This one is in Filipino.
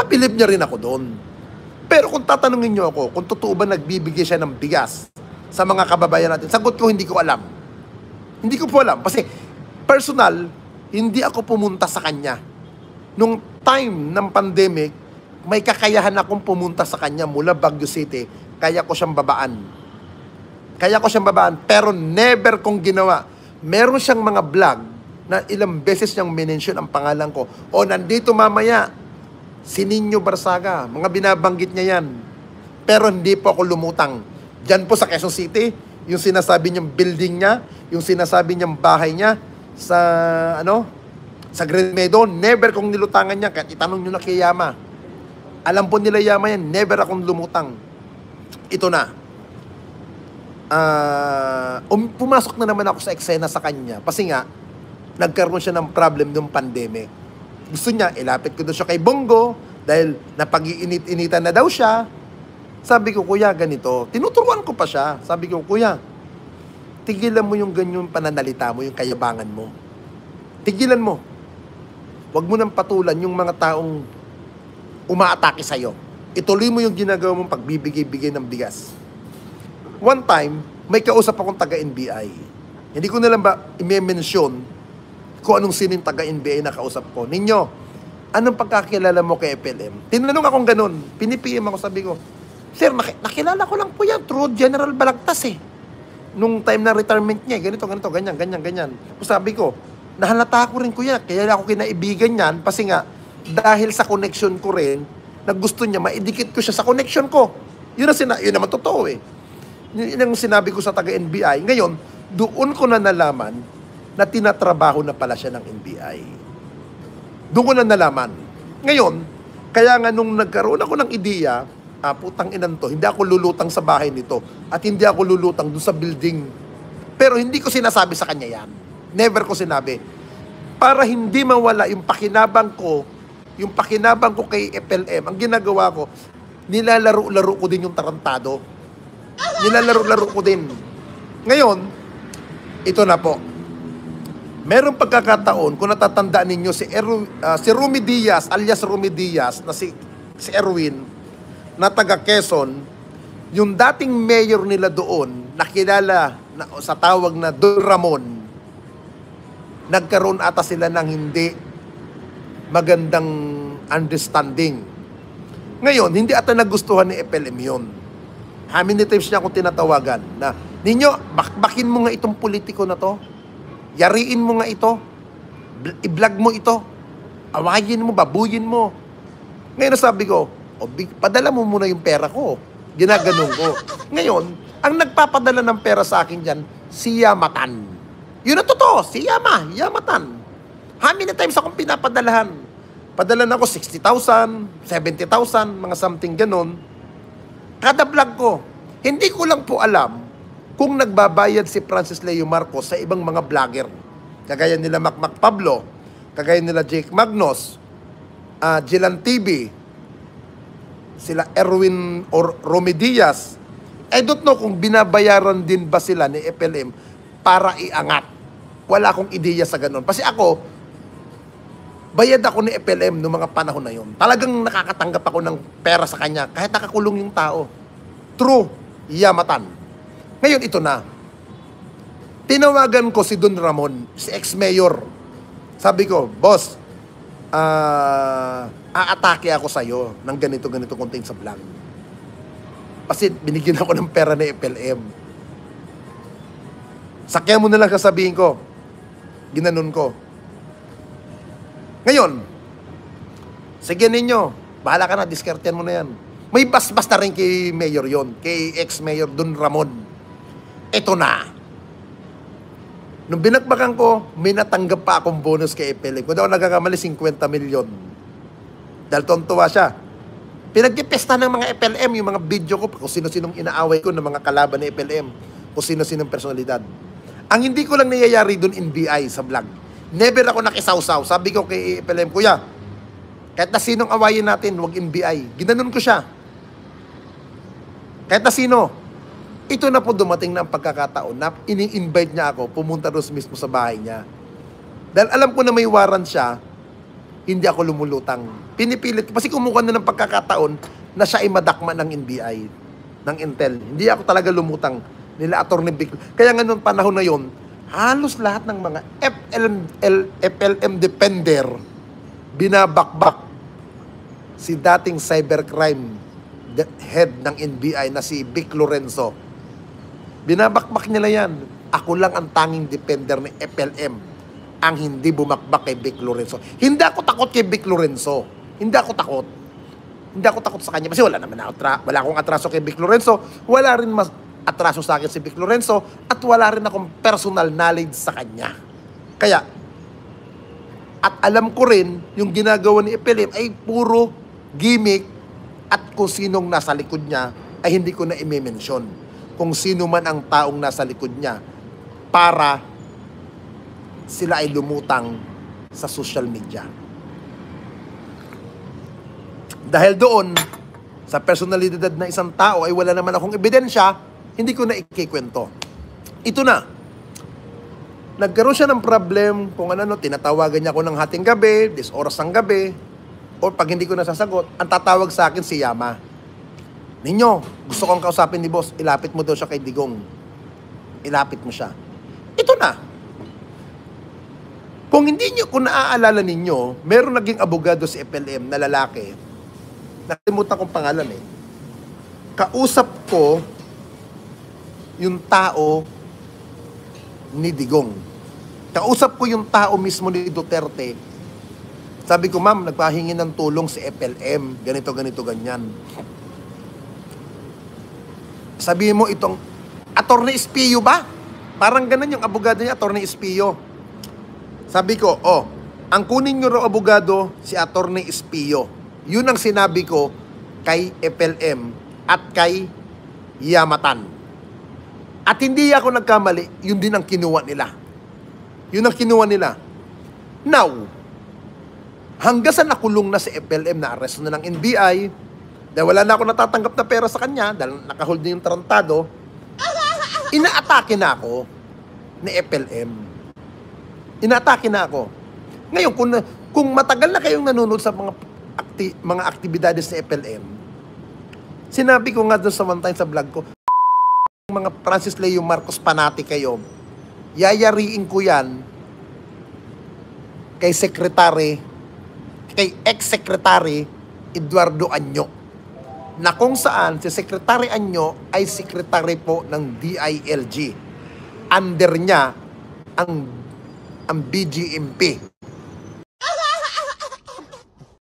mapilip niya rin ako doon. Pero kung tatanungin niyo ako, kung totoo ba nagbibigay siya ng bigas sa mga kababayan natin, sagot ko, hindi ko alam. Hindi ko po alam. Kasi personal, hindi ako pumunta sa kanya. Nung time ng pandemic, may kakayahan akong pumunta sa kanya mula Baguio City, kaya ko siyang babaan. Pero never kong ginawa. Meron siyang mga vlog na ilang beses niyang minention ang pangalan ko. O, nandito mamaya, si Nino Barsaga. Mga binabanggit niya yan. Pero hindi po ako lumutang. Diyan po sa Quezon City, yung sinasabi niyang building niya, yung sinasabi niyang bahay niya, sa Green Meadow, never kong nilutangan niya. Kahit itanong niyo na kay Yama. Alam po nila Yama yan, never akong lumutang. Ito na. Pumasok na naman ako sa eksena sa kanya. Kasi nga, nagkaroon siya ng problem ng pandemic. Gusto niya, ilapit ko doon siya kay Bongo, dahil napag-iinit-initan na daw siya. Sabi ko, kuya, ganito. Tinuturuan ko pa siya. Sabi ko, kuya, tigilan mo yung ganyong pananalita mo, yung kayabangan mo. Tigilan mo. Huwag mo nang patulan yung mga taong umaatake sa'yo. Ituloy mo yung ginagawa mong pagbibigay-bigay ng bigas. One time, may kausap akong taga-NBI. Hindi ko na lang ba i-mention kung anong sino yung taga-NBI na kausap ko. Ninyo, anong pagkakilala mo kay FLM? Tinanong akong ganun. Pinipiem ako, sabi ko, sir, nakilala ko lang po yan through General Balagtas eh. Nung time na retirement niya, ganito, ganyan. Sabi ko, nahalata ko rin kuya, kaya ako kinaibigan yan, kasi nga, dahil sa connection ko rin, na gusto niya, maidikit ko siya sa connection ko. Yun naman totoo eh. Yun ang sinabi ko sa taga-NBI. Ngayon, doon ko na nalaman na tinatrabaho na pala siya ng NBI. Doon ko na nalaman. Ngayon, kaya nga nung nagkaroon ako ng ideya, putang inan to, hindi ako lulutang sa bahay nito at hindi ako lulutang doon sa building. Pero hindi ko sinasabi sa kanya yan. Never ko sinabi. Para hindi mawala yung pakinabang ko kay FLM, ang ginagawa ko, nilalaro-laro ko din yung tarantado. Nilalaro-laro ko din. Ngayon, ito na po. Merong pagkakataon, kung natatandaan ninyo, si Rumi Diaz, alias Rumi Diaz, na si Erwin, na taga Quezon, yung dating mayor nila doon, nakilala sa tawag na Don Ramon, nagkaroon ata sila ng hindi magandang understanding. Ngayon, hindi ata nagustuhan ni FLM yun. How many times niya akong tinatawagan na, ninyo, bakbakin mo nga itong politiko na to. Yariin mo nga ito. I-vlog mo ito. Awayin mo, babuyin mo. Ngayon sabi ko, padala mo muna yung pera ko. Ginaganon ko. Ngayon, ang nagpapadala ng pera sa akin dyan, si Yamatan. Yun ang totoo, si Yamatan. How many times akong pinapadalahan? Padala na ako 60,000, 70,000, mga something ganon. Kada vlog ko, hindi ko lang po alam kung nagbabayad si Francis Leo Marcos sa ibang mga vlogger. Kagaya nila Mac Pablo, kagaya nila Jake Magnos, Jilan TV, sila Erwin or Rumi Diaz. I don't know kung binabayaran din ba sila ni FLM para iangat. Wala akong ideya sa ganun. Kasi ako, bayad ako ni FLM noong mga panahon na yun. Talagang nakakatanggap ako ng pera sa kanya kahit nakakulong yung tao. True, Yamatan. Ngayon, ito na. Tinawagan ko si Don Ramon, si ex-mayor. Sabi ko, boss, aatake ako sa'yo ng ganito-ganito content sa vlog. Kasi binigyan ako ng pera ni FLM. Sakyan mo na lang sasabihin ko. Ginanon ko. Ngayon, sige ninyo, bahala ka na, diskartehan mo na yan. May basbas na rin kay Mayor yon, kay ex-Mayor Don Ramon. Ito na. Nung binakbakan ko, may natanggap pa akong bonus kay FLM. Kung daw nagakamali, 50 milyon. Dahil tontuwa siya. Pinagpipesta ng mga FLM, yung mga video ko, kung sino-sinong inaaway ko ng mga kalaban ni FLM, kung sino-sinong personalidad. Ang hindi ko lang nangyayari doon NBI sa vlog. Never ako nakisawsaw. Sabi ko kay FLM, kuya, kahit na sinong awayin natin, huwag NBI. Ginanon ko siya. Kahit na sino. Ito na po dumating na ang pagkakataon na ini-invite niya ako, pumunta doon mismo sa bahay niya. Dahil alam ko na may warrant siya, hindi ako lumulutang. pinipilit ko. Kasi kumuha na ng pagkakataon na siya ay madakma ng NBI, ng Intel. Hindi ako talaga lumutang nila Atty. Vic. Kaya nga noong panahon na yon, halos lahat ng mga FLM defender binabakbak si dating cybercrime head ng NBI na si Vic Lorenzo. Binabakbak nila yan. Ako lang ang tanging defender ng FLM ang hindi bumakbak kay Vic Lorenzo. Hindi ako takot kay Vic Lorenzo. Hindi ako takot. Hindi ako takot sa kanya kasi wala naman wala akong atraso kay Vic Lorenzo. Wala rin mas atraso sa akin si Vic Lorenzo at wala rin akong personal knowledge sa kanya. Kaya, at alam ko rin yung ginagawa ni FLM ay puro gimmick at kung sinong nasa likod niya ay hindi ko na i-mention. Kung sino man ang taong nasa likod niya para sila ay lumutang sa social media. Dahil doon, sa personalidad na isang tao ay wala naman akong ebidensya, hindi ko na ikikwento. Ito na. Nagkaroon siya ng problem kung ano, tinatawagan niya ako ng hating gabi, oras ng gabi, o pag hindi ko nasasagot, ang tatawag sa akin si Yama. Ninyo, gusto kong kausapin ni boss, ilapit mo daw siya kay Digong. Ilapit mo siya. Ito na. Kung naaalala ninyo, meron naging abogado si FLM na lalaki, nakalimutan kong pangalan kausap ko yung tao ni Digong. Kausap ko yung tao mismo ni Duterte. Sabi ko, ma'am, nagpahingi ng tulong si FLM. Ganito, ganyan. Sabi mo itong, Atty. Espillo ba? Parang ganun yung abogado niya, Atty. Espillo. Sabi ko, ang kunin nyo raw abogado, si Atty. Espillo. Yun ang sinabi ko kay FLM at kay Yamatan. At hindi ako nagkamali, yun din ang kinuha nila. Yun ang kinuha nila. Now, hanggang sa nakulong na si FLM, na-arrest na ng NBI, dahil wala na ako natatanggap na pera sa kanya, dahil nakahold na yung tarantado, inaatake na ako ni FLM. Inaatake na ako. Ngayon, kung matagal na kayong nanonood sa mga aktibidades ni FLM, sinabi ko nga doon sa one time sa vlog ko, mga Francis Leo Marcos panati kayo, yayariin ko yan kay ex-secretary Eduardo Anyo, na kung saan si Secretary Anyo ay secretary po ng DILG. Under niya ang BGMP.